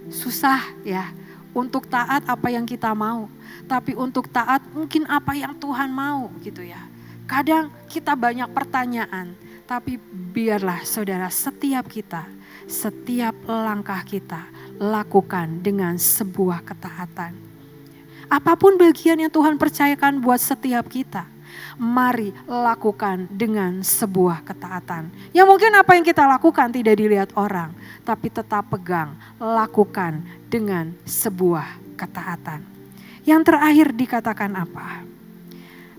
Susah ya, untuk taat apa yang kita mau. Tapi untuk taat mungkin apa yang Tuhan mau gitu ya. Kadang kita banyak pertanyaan, tapi biarlah saudara setiap kita, setiap langkah kita lakukan dengan sebuah ketaatan. Apapun bagian yang Tuhan percayakan buat setiap kita, mari lakukan dengan sebuah ketaatan. Ya mungkin apa yang kita lakukan tidak dilihat orang, tapi tetap pegang, lakukan dengan sebuah ketaatan. Yang terakhir dikatakan apa?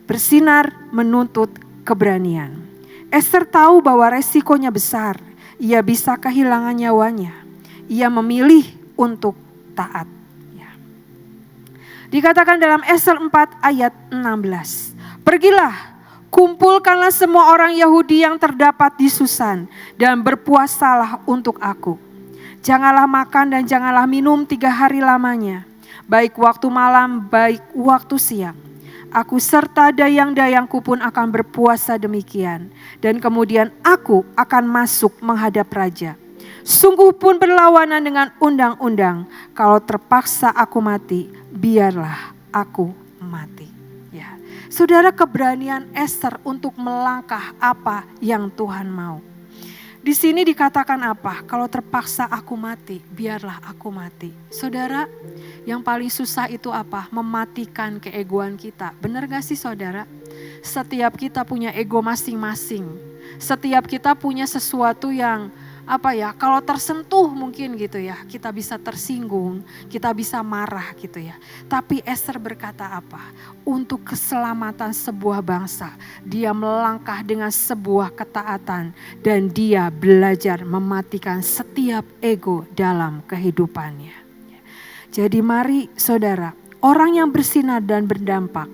Bersinar menuntut keberanian. Ester tahu bahwa resikonya besar. ia bisa kehilangan nyawanya. Ia memilih untuk taat. Ya. Dikatakan dalam Ester 4 ayat 16. Pergilah, kumpulkanlah semua orang Yahudi yang terdapat di Susan dan berpuasalah untuk aku. Janganlah makan dan janganlah minum 3 hari lamanya, baik waktu malam, baik waktu siang. Aku serta dayang-dayangku pun akan berpuasa demikian. Dan kemudian aku akan masuk menghadap raja. Sungguh pun berlawanan dengan undang-undang. Kalau terpaksa aku mati, biarlah aku mati. Ya, saudara, keberanian Ester untuk melangkah apa yang Tuhan mau. Di sini dikatakan apa? Kalau terpaksa aku mati, biarlah aku mati. Saudara, yang paling susah itu apa? Mematikan keegoan kita. Benar gak sih saudara? Setiap kita punya ego masing-masing. Setiap kita punya sesuatu yang kalau tersentuh mungkin gitu ya, kita bisa tersinggung, kita bisa marah gitu ya. Tapi Ester berkata apa? Untuk keselamatan sebuah bangsa, dia melangkah dengan sebuah ketaatan dan dia belajar mematikan setiap ego dalam kehidupannya. Jadi mari saudara, orang yang bersinar dan berdampak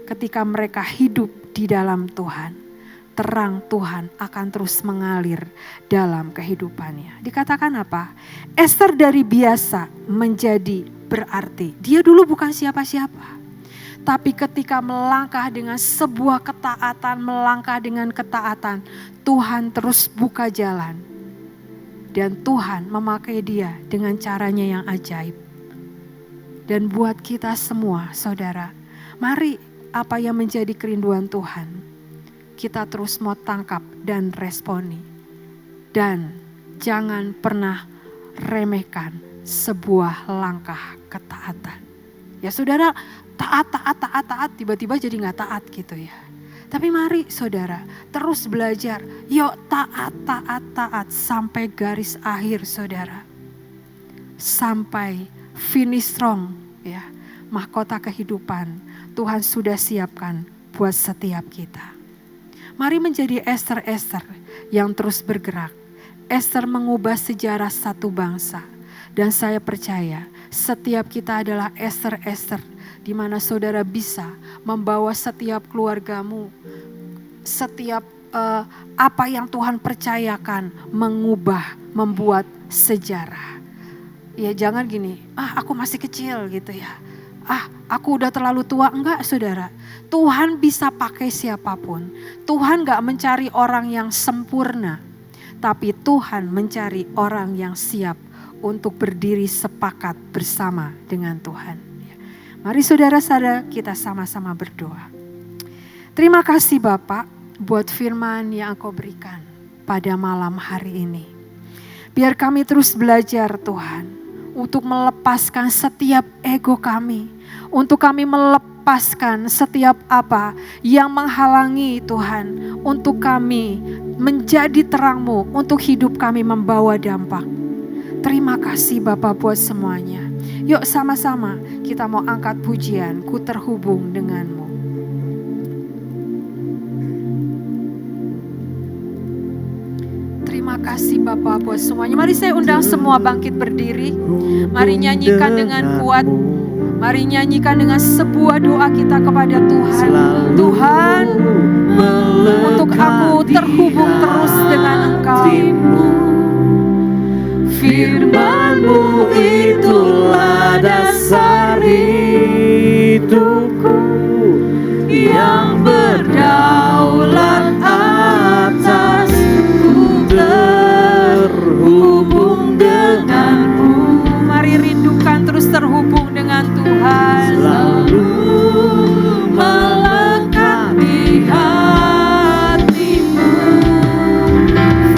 ketika mereka hidup di dalam Tuhan, terang Tuhan akan terus mengalir dalam kehidupannya. Dikatakan apa? Ester dari biasa menjadi berarti. Dia dulu bukan siapa-siapa. Tapi ketika melangkah dengan sebuah ketaatan, melangkah dengan ketaatan, Tuhan terus buka jalan. Dan Tuhan memakai dia dengan caranya yang ajaib. Dan buat kita semua saudara, mari apa yang menjadi kerinduan Tuhan, kita terus mau tangkap dan responi. Dan jangan pernah remehkan sebuah langkah ketaatan. Ya saudara, taat, tiba-tiba jadi gak taat gitu ya. Tapi mari saudara, terus belajar. Yuk taat sampai garis akhir saudara. Sampai finish strong ya. Mahkota kehidupan Tuhan sudah siapkan buat setiap kita. Mari menjadi Ester-Ester yang terus bergerak. Ester mengubah sejarah satu bangsa. Dan saya percaya setiap kita adalah Ester-Ester di mana saudara bisa membawa setiap keluargamu, setiap apa yang Tuhan percayakan mengubah, membuat sejarah. Ya jangan gini, aku masih kecil gitu ya. Aku udah terlalu tua. Enggak saudara. Tuhan bisa pakai siapapun. Tuhan gak mencari orang yang sempurna. Tapi Tuhan mencari orang yang siap untuk berdiri sepakat bersama dengan Tuhan. Mari saudara-saudara kita sama-sama berdoa. Terima kasih Bapak buat firman yang Engkau berikan pada malam hari ini. Biar kami terus belajar Tuhan. Untuk melepaskan setiap ego kami. Untuk kami melepaskan setiap apa yang menghalangi Tuhan. Untuk kami menjadi terang-Mu. Untuk hidup kami membawa dampak. Terima kasih Bapak buat semuanya. Yuk sama-sama kita mau angkat pujian. Ku terhubung dengan-Mu. Terima kasih Bapak buat semuanya. Mari saya undang semua bangkit berdiri. Mari nyanyikan dengan kuat. Mari nyanyikan dengan sebuah doa kita kepada Tuhan. Tuhan, untuk aku terhubung terus dengan Engkau. Firman-Mu itulah dasar hidupku yang berdaulat atas. Terhubung denganmu. Mari rindukan terus terhubung dengan Tuhan. Selalu melekat di hatimu.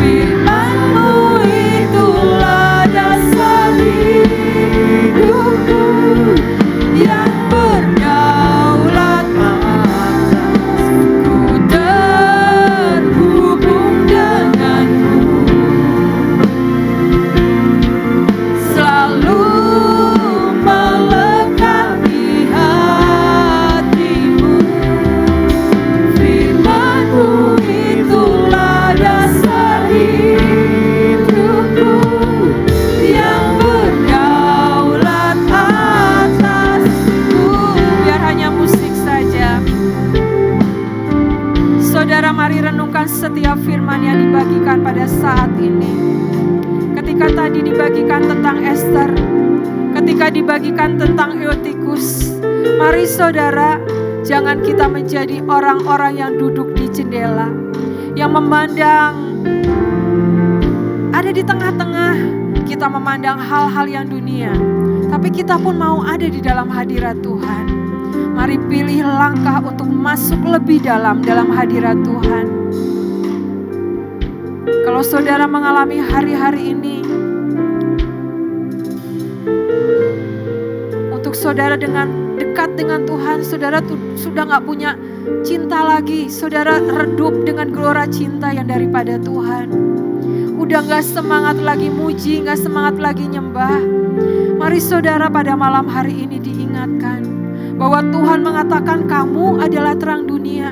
Firman-Mu itulah dasar hidupku Saudara, mari renungkan setiap firman yang dibagikan pada saat ini. Ketika tadi dibagikan tentang Ester, ketika dibagikan tentang Eutikus, mari saudara, jangan kita menjadi orang-orang yang duduk di jendela, yang memandang ada di tengah-tengah, kita memandang hal-hal yang dunia, tapi kita pun mau ada di dalam hadirat Tuhan. Mari pilih langkah untuk masuk lebih dalam hadirat Tuhan. Kalau saudara mengalami hari-hari ini, untuk saudara dengan dekat dengan Tuhan, saudara sudah gak punya cinta lagi, saudara redup dengan gelora cinta yang daripada Tuhan. Udah gak semangat lagi muji, gak semangat lagi nyembah. Mari saudara pada malam hari ini diingatkan bahwa Tuhan mengatakan kamu adalah terang dunia.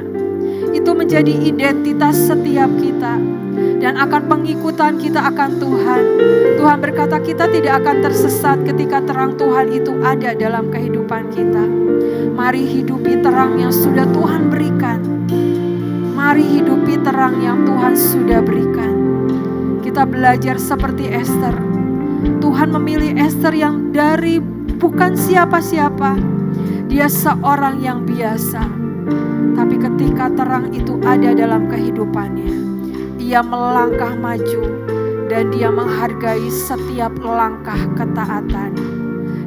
Itu menjadi identitas setiap kita. Dan akan pengikutan kita akan Tuhan. Tuhan berkata kita tidak akan tersesat ketika terang Tuhan itu ada dalam kehidupan kita. Mari hidupi terang yang sudah Tuhan berikan. Mari hidupi terang yang Tuhan sudah berikan. Kita belajar seperti Ester. Tuhan memilih Ester yang dari bukan siapa-siapa. Dia seorang yang biasa. Tapi ketika terang itu ada dalam kehidupannya, ia melangkah maju dan dia menghargai setiap langkah ketaatan.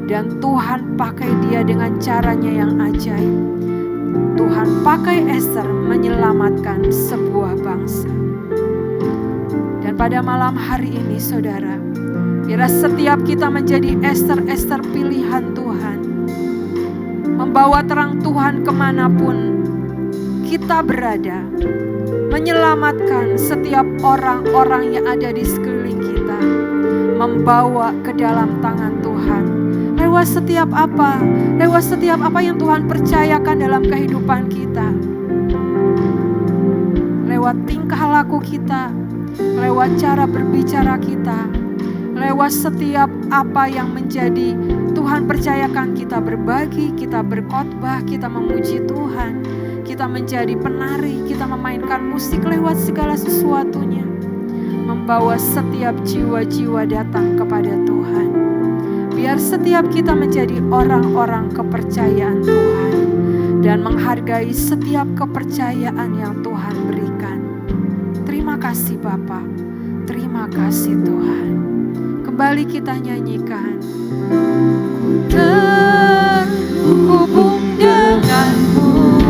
Dan Tuhan pakai dia dengan caranya yang ajaib. Tuhan pakai Ester menyelamatkan sebuah bangsa. Dan pada malam hari ini saudara, biar setiap kita menjadi Ester-Ester pilihan Tuhan. Membawa terang Tuhan kemanapun kita berada. Menyelamatkan setiap orang-orang yang ada di sekeliling kita. Membawa ke dalam tangan Tuhan. Lewat setiap apa yang Tuhan percayakan dalam kehidupan kita. Lewat tingkah laku kita. Lewat cara berbicara kita. Lewat setiap apa yang menjadi Tuhan percayakan, kita berbagi, kita berkhotbah, kita memuji Tuhan. Kita menjadi penari, kita memainkan musik lewat segala sesuatunya. Membawa setiap jiwa-jiwa datang kepada Tuhan. Biar setiap kita menjadi orang-orang kepercayaan Tuhan. Dan menghargai setiap kepercayaan yang Tuhan berikan. Terima kasih Bapa, terima kasih Tuhan. Kembali kita nyanyikan. Terhubung denganmu.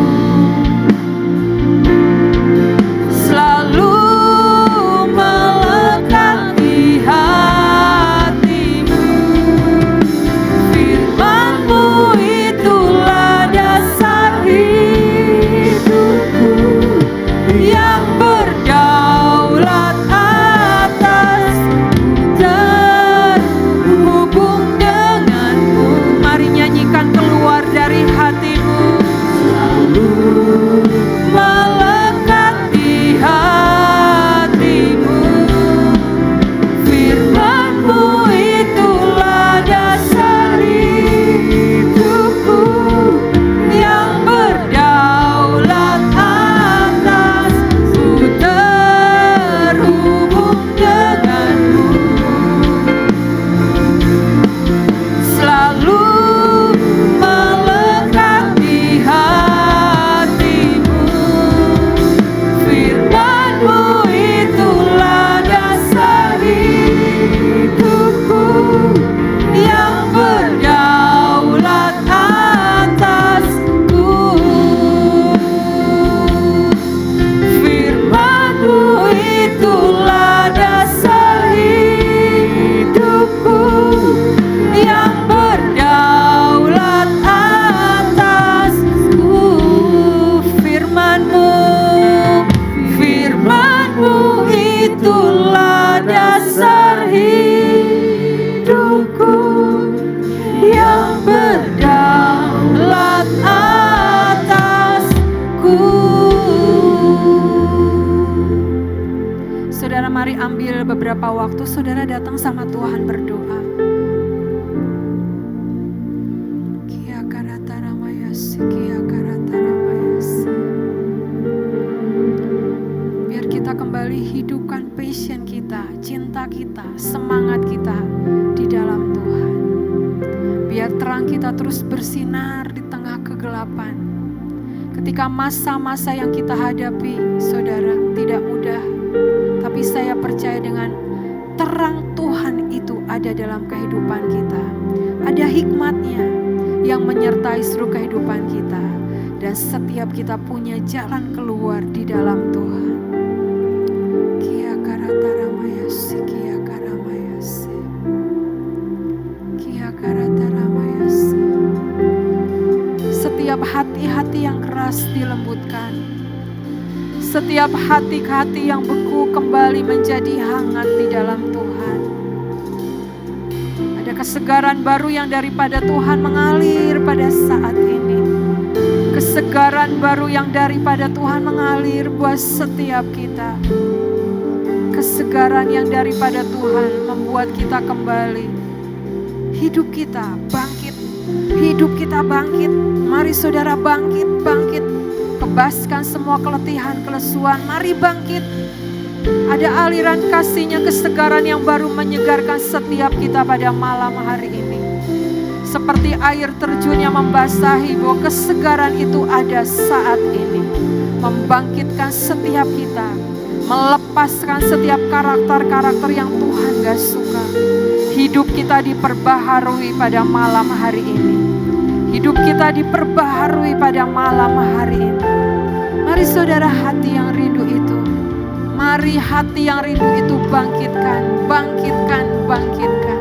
Mari ambil beberapa waktu saudara datang sama Tuhan berdoa. Kia karata ramayasi, kia karata ramayasi. kita kembali hidupkan passion kita, cinta kita, semangat kita di dalam Tuhan. Biar terang kita terus bersinar di tengah kegelapan. Ketika masa-masa yang kita hadapi, saudara, tidak mudah. Tapi saya percaya dengan terang Tuhan itu ada dalam kehidupan kita. Ada hikmatnya yang menyertai seluruh kehidupan kita. Dan setiap kita punya jalan keluar di dalam Tuhan. Kia karataramaya kia karamayase. Kia karataramaya. Setiap hati-hati yang keras dilembutkan. Setiap hati-hati yang beku kembali menjadi hangat di dalam Tuhan. Ada kesegaran baru yang daripada Tuhan mengalir pada saat ini. Kesegaran baru yang daripada Tuhan mengalir buat setiap kita. Kesegaran yang daripada Tuhan membuat kita kembali. Hidup kita bangkit. Hidup kita bangkit. Mari saudara bangkit, bangkit. Kebaskan semua keletihan, kelesuan. Mari bangkit. Ada aliran kasih-Nya, kesegaran yang baru menyegarkan setiap kita pada malam hari ini. Seperti air terjun yang membasahi, bahwa kesegaran itu ada saat ini. Membangkitkan setiap kita. Melepaskan setiap karakter-karakter yang Tuhan gak suka. Hidup kita diperbaharui pada malam hari ini. Hidup kita diperbaharui pada malam hari ini. Mari saudara, hati yang rindu itu. Mari hati yang rindu itu bangkitkan, bangkitkan, bangkitkan.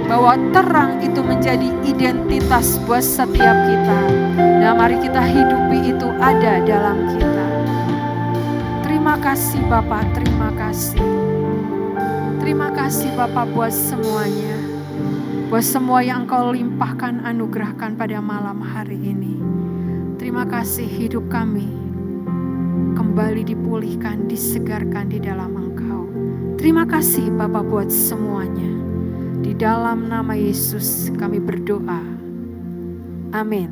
Bahwa terang itu menjadi identitas buat setiap kita. Nah, mari kita hidupi itu ada dalam kita. Terima kasih Bapak, terima kasih. Terima kasih Bapak buat semuanya. Buat semua yang Engkau limpahkan, anugerahkan pada malam hari ini. Terima kasih hidup kami kembali dipulihkan, disegarkan di dalam Engkau. Terima kasih Bapak buat semuanya. Di dalam nama Yesus kami berdoa. Amin.